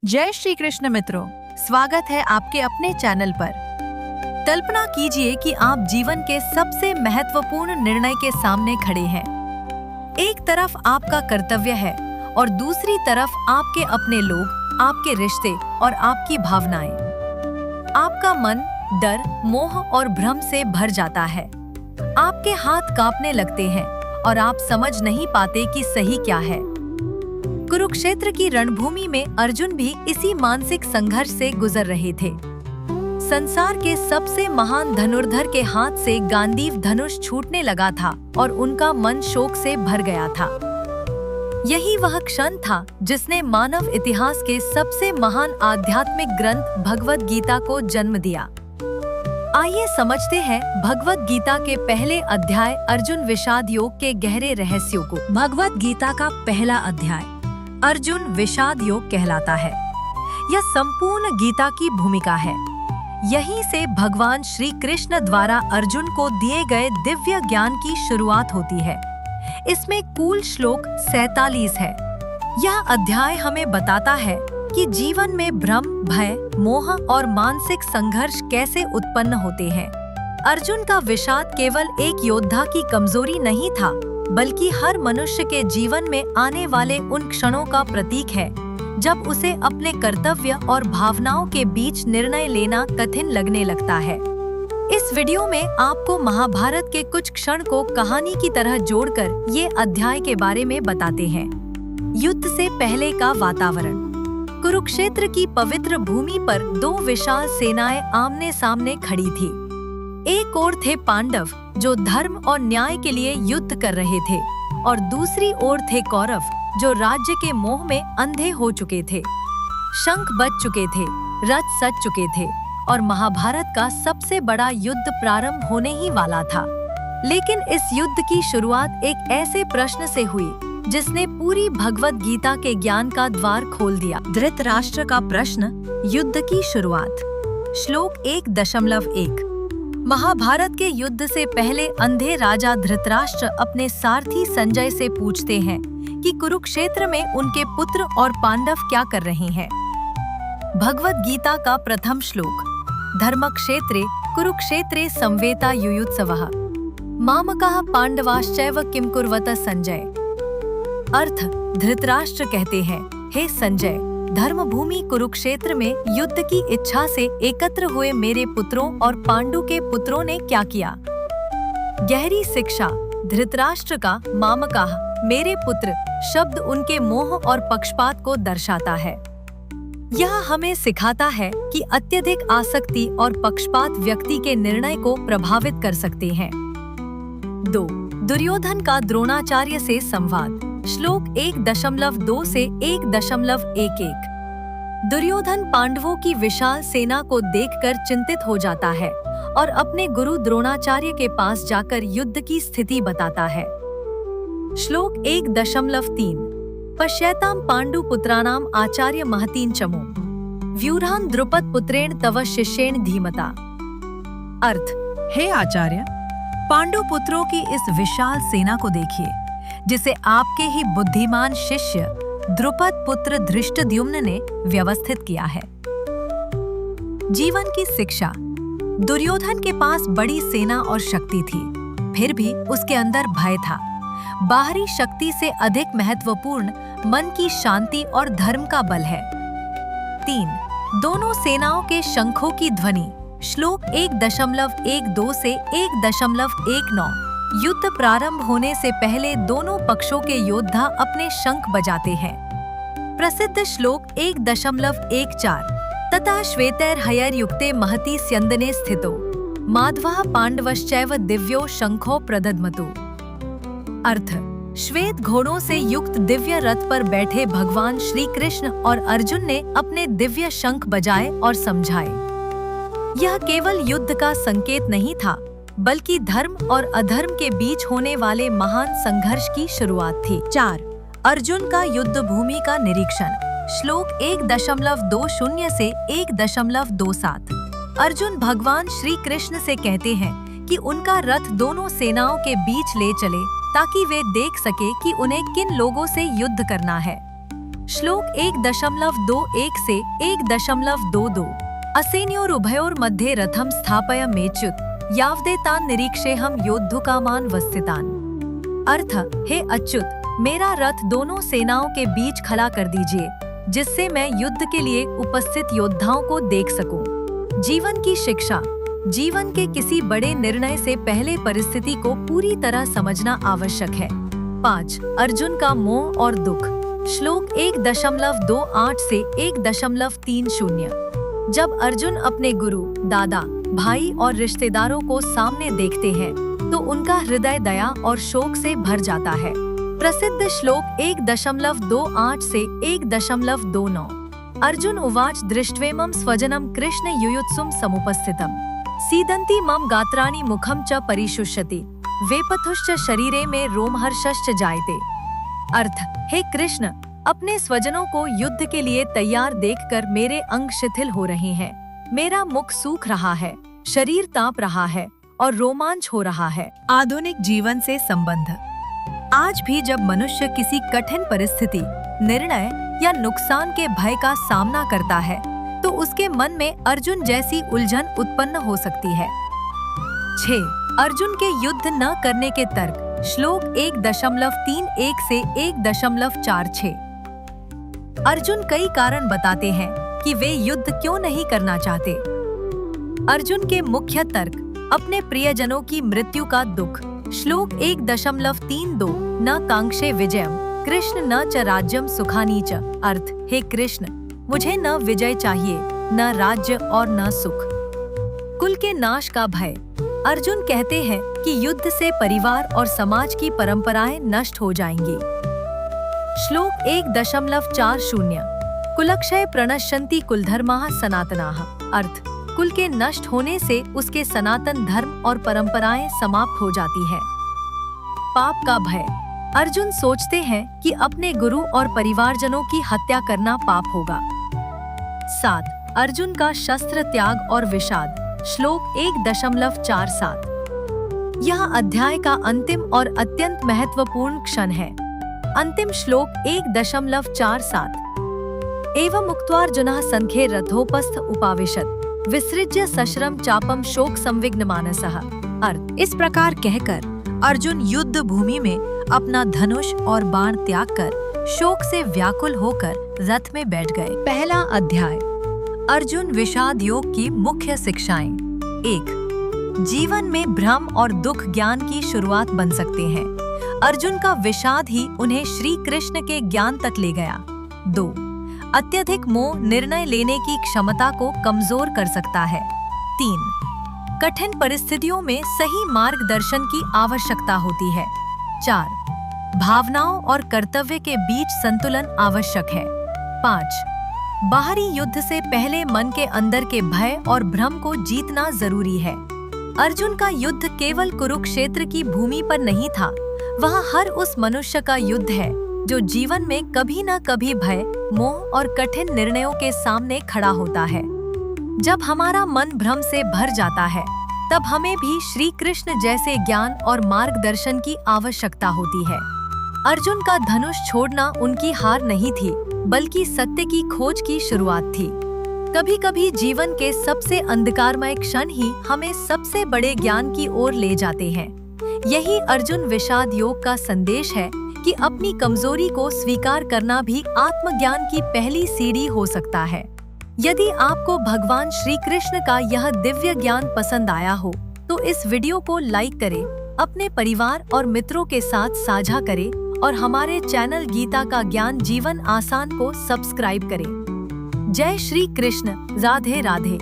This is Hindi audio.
जय श्री कृष्ण मित्रों, स्वागत है आपके अपने चैनल पर। कल्पना कीजिए कि आप जीवन के सबसे महत्वपूर्ण निर्णय के सामने खड़े हैं। एक तरफ आपका कर्तव्य है और दूसरी तरफ आपके अपने लोग, आपके रिश्ते और आपकी भावनाएं। आपका मन डर, मोह और भ्रम से भर जाता है। आपके हाथ कांपने लगते हैं और आप समझ नहीं पाते कि सही क्या है। कुरुक्षेत्र की रणभूमि में अर्जुन भी इसी मानसिक संघर्ष से गुजर रहे थे। संसार के सबसे महान धनुर्धर के हाथ से गांडीव धनुष छूटने लगा था और उनका मन शोक से भर गया था। यही वह क्षण था जिसने मानव इतिहास के सबसे महान आध्यात्मिक ग्रंथ भगवद गीता को जन्म दिया। आइए समझते हैं भगवद गीता के पहले अध्याय अर्जुन विषाद योग के गहरे रहस्यों को। भगवद गीता का पहला अध्याय अर्जुन विषाद योग कहलाता है। यह संपूर्ण गीता की भूमिका है। यहीं से भगवान श्री कृष्ण द्वारा अर्जुन को दिए गए दिव्य ज्ञान की शुरुआत होती है। इसमें कुल श्लोक 47 है। यह अध्याय हमें बताता है कि जीवन में भ्रम, भय, मोह और मानसिक संघर्ष कैसे उत्पन्न होते हैं। अर्जुन का विषाद केवल एक योद्धा की कमजोरी नहीं था, बल्कि हर मनुष्य के जीवन में आने वाले उन क्षणों का प्रतीक है जब उसे अपने कर्तव्य और भावनाओं के बीच निर्णय लेना कठिन लगने लगता है। इस वीडियो में आपको महाभारत के कुछ क्षण को कहानी की तरह जोड़कर ये अध्याय के बारे में बताते हैं। युद्ध से पहले का वातावरण। कुरुक्षेत्र की पवित्र भूमि पर दो विशाल सेनाएं आमने सामने खड़ी थी। एक ओर थे पांडव जो धर्म और न्याय के लिए युद्ध कर रहे थे और दूसरी ओर थे कौरव जो राज्य के मोह में अंधे हो चुके थे। शंख बज चुके थे, रथ सज चुके थे और महाभारत का सबसे बड़ा युद्ध प्रारंभ होने ही वाला था। लेकिन इस युद्ध की शुरुआत एक ऐसे प्रश्न से हुई जिसने पूरी भगवद गीता के ज्ञान का द्वार खोल दिया। धृतराष्ट्र का प्रश्न, युद्ध की शुरुआत। श्लोक 1.1। महाभारत के युद्ध से पहले अंधे राजा धृतराष्ट्र अपने सारथी संजय से पूछते हैं कि कुरुक्षेत्र में उनके पुत्र और पांडव क्या कर रहे हैं। भगवद गीता का प्रथम श्लोक, धर्मक्षेत्रे कुरुक्षेत्रे संवेता युयुत्सवः मामकाः पांडवाश्चैव किं कुर्वत संजय। अर्थ, धृतराष्ट्र कहते हैं, हे संजय, धर्मभूमि कुरुक्षेत्र में युद्ध की इच्छा से एकत्र हुए मेरे पुत्रों और पांडु के पुत्रों ने क्या किया। गहरी शिक्षा। धृतराष्ट्र का मामकाः, मेरे पुत्र शब्द उनके मोह और पक्षपात को दर्शाता है। यह हमें सिखाता है कि अत्यधिक आसक्ति और पक्षपात व्यक्ति के निर्णय को प्रभावित कर सकते हैं। 2. दुर्योधन का द्रोणाचार्य से संवाद। श्लोक 1.2 से 1.11। दुर्योधन पांडवों की विशाल सेना को देखकर चिंतित हो जाता है और अपने गुरु द्रोणाचार्य के पास जाकर युद्ध की स्थिति बताता है। श्लोक 1.3। पश्यताम पांडु पुत्राणाम आचार्य महतीन चमो व्यूढ़ान द्रुपद पुत्रेण तव शिष्येण धीमता। अर्थ, हे आचार्य, पांडु पुत्रों की इस विशाल सेना को देखिए जिसे आपके ही बुद्धिमान शिष्य द्रुपद पुत्र धृष्टद्युम्न ने व्यवस्थित किया है। जीवन की शिक्षा। दुर्योधन के पास बड़ी सेना और शक्ति थी, फिर भी उसके अंदर भय था। बाहरी शक्ति से अधिक महत्वपूर्ण मन की शांति और धर्म का बल है। 3. दोनों सेनाओं के शंखों की ध्वनि। श्लोक 1.12 से 1.19। युद्ध प्रारंभ होने से पहले दोनों पक्षों के योद्धा अपने शंख बजाते हैं। प्रसिद्ध श्लोक 1.14। तथा श्वेतैर्हयैर्युक्ते महति स्यन्दने स्थितो माधवः पांडवश्चैव दिव्यो शंखो प्रदद्मतु। अर्थ, श्वेत घोड़ों से युक्त दिव्य रथ पर बैठे भगवान श्री कृष्ण और अर्जुन ने अपने दिव्य शंख बजाए और समझाए। यह केवल युद्ध का संकेत नहीं था, बल्कि धर्म और अधर्म के बीच होने वाले महान संघर्ष की शुरुआत थी। 4. अर्जुन का युद्ध भूमि का निरीक्षण। श्लोक 1.20 से 1.27। अर्जुन भगवान श्री कृष्ण से कहते हैं कि उनका रथ दोनों सेनाओं के बीच ले चले ताकि वे देख सके कि उन्हें किन लोगों से युद्ध करना है। श्लोक 1.21 से 1.22 असेन्योरुभयोर मध्ये रथम स्थापय मेच्युत यावदेतान निरीक्षेहम योद्धुकामान वस्थितान। अर्थ, हे अच्युत, मेरा रथ दोनों सेनाओं के बीच खड़ा कर दीजिए, जिससे मैं युद्ध के लिए उपस्थित योद्धाओं को देख सकूं। जीवन की शिक्षा। जीवन के किसी बड़े निर्णय से पहले परिस्थिति को पूरी तरह समझना आवश्यक है। 5. अर्जुन का मोह और दुख। श्लोक 1.28 से 1.30 जब अर्जुन अपने गुरु, दादा, भाई और रिश्तेदारों को सामने देखते हैं तो उनका हृदय दया और शोक से भर जाता है। प्रसिद्ध श्लोक 1.28 से 1.29 अर्जुन उवाच दृष्ट्वेमं स्वजनं कृष्ण युयुत्सुं समुपस्थितम् सीदन्ति मम गात्राणि मुखं च परिशुष्यति वेपथुश्च शरीरे में रोमहर्षश्च जायते। अर्थ, हे कृष्ण, अपने स्वजनों को युद्ध के लिए तैयार देखकर मेरे अंग शिथिल हो रहे हैं, मेरा मुख सूख रहा है, शरीर कांप रहा है और रोमांच हो रहा है। आधुनिक जीवन से संबंध। आज भी जब मनुष्य किसी कठिन परिस्थिति, निर्णय या नुकसान के भय का सामना करता है तो उसके मन में अर्जुन जैसी उलझन उत्पन्न हो सकती है। 6. अर्जुन के युद्ध न करने के तर्क। श्लोक 1.31 से 1.46 अर्जुन कई कारण बताते हैं कि वे युद्ध क्यों नहीं करना चाहते। अर्जुन के मुख्य तर्क। अपने प्रियजनों की मृत्यु का दुख। श्लोक 1.32 न कांक्षे विजयम कृष्ण न च राज्यम सुखानी च। अर्थ, हे कृष्ण, मुझे न विजय चाहिए, न राज्य और न सुख। कुल के नाश का भय। अर्जुन कहते हैं कि युद्ध से परिवार और समाज की परंपराएं नष्ट हो जाएंगी। श्लोक 1.40 कुलक्षय प्रणश्यन्ति कुलधर्माः सनातनाः। अर्थ, कुल के नष्ट होने से उसके सनातन धर्म और परंपराएं समाप्त हो जाती हैं। पाप का भय। अर्जुन सोचते हैं कि अपने गुरु और परिवारजनों की हत्या करना पाप होगा। 7. अर्जुन का शस्त्र त्याग और विषाद। श्लोक 1.47 यह अध्याय का अंतिम और अत्यंत महत्वपूर्ण क्षण है। अंतिम श्लोक 1.47 एवं उक्त्वार्जुनः संख्ये रथोपस्थ उपाविशत् विसृज्य सशरम चापम शोक संविघ्न मानसः। अर्थ, इस प्रकार कहकर अर्जुन युद्ध भूमि में अपना धनुष और बाण त्याग कर शोक से व्याकुल होकर रथ में बैठ गए। पहला अध्याय। अर्जुन विषाद योग की मुख्य शिक्षाएं। 1. जीवन में भ्रम और दुख ज्ञान की शुरुआत बन सकते हैं। अर्जुन का विषाद ही उन्हें श्री कृष्ण के ज्ञान तक ले गया। 2. अत्यधिक मोह निर्णय लेने की क्षमता को कमजोर कर सकता है। 3. कठिन परिस्थितियों में सही मार्गदर्शन की आवश्यकता होती है। 4. भावनाओं और कर्तव्य के बीच संतुलन आवश्यक है। 5. बाहरी युद्ध से पहले मन के अंदर के भय और भ्रम को जीतना जरूरी है। अर्जुन का युद्ध केवल कुरुक्षेत्र की भूमि पर नहीं था, वह हर उस मनुष्य का युद्ध है जो जीवन में कभी न कभी भय, मोह और कठिन निर्णयों के सामने खड़ा होता है। जब हमारा मन भ्रम से भर जाता है, तब हमें भी श्री कृष्ण जैसे ज्ञान और मार्गदर्शन की आवश्यकता होती है। अर्जुन का धनुष छोड़ना उनकी हार नहीं थी, बल्कि सत्य की खोज की शुरुआत थी। कभी कभी जीवन के सबसे अंधकारमय क्षण ही हमें सबसे बड़े ज्ञान की ओर ले जाते हैं। यही अर्जुन विषाद योग का संदेश है कि अपनी कमजोरी को स्वीकार करना भी आत्मज्ञान की पहली सीढ़ी हो सकता है। यदि आपको भगवान श्री कृष्ण का यह दिव्य ज्ञान पसंद आया हो, तो इस वीडियो को लाइक करें, अपने परिवार और मित्रों के साथ साझा करें और हमारे चैनल गीता का ज्ञान जीवन आसान को सब्सक्राइब करें। जय श्री कृष्ण। राधे राधे।